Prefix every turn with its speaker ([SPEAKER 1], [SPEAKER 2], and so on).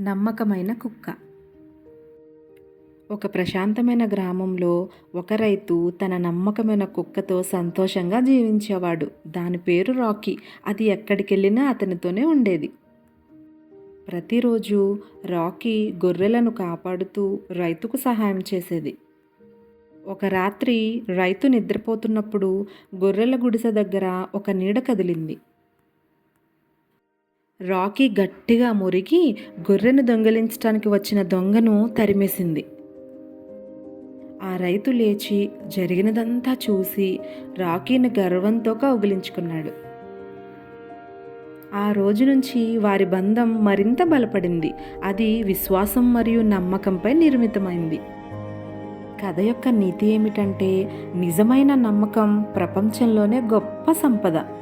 [SPEAKER 1] నమ్మకమైన కుక్క. ఒక ప్రశాంతమైన గ్రామంలో ఒక రైతు తన నమ్మకమైన కుక్కతో సంతోషంగా జీవించేవాడు. దాని పేరు రాకీ. అది ఎక్కడికెళ్ళినా అతనితోనే ఉండేది. ప్రతిరోజు రాకీ గొర్రెలను కాపాడుతూ రైతుకు సహాయం చేసేది. ఒక రాత్రి రైతు నిద్రపోతున్నప్పుడు గొర్రెల గుడిసె దగ్గర ఒక నీడ కదిలింది. రాకీ గట్టిగా మురిగి గొర్రెను దొంగిలించడానికి వచ్చిన దొంగను తరిమేసింది. ఆ రైతు లేచి జరిగినదంతా చూసి రాకీని గర్వంతో కౌగిలించుకున్నాడు. ఆ రోజు నుంచి వారి బంధం మరింత బలపడింది. అది విశ్వాసం మరియు నమ్మకంపై నిర్మితమైంది. కథ యొక్క నీతి ఏమిటంటే, నిజమైన నమ్మకం ప్రపంచంలోనే గొప్ప సంపద.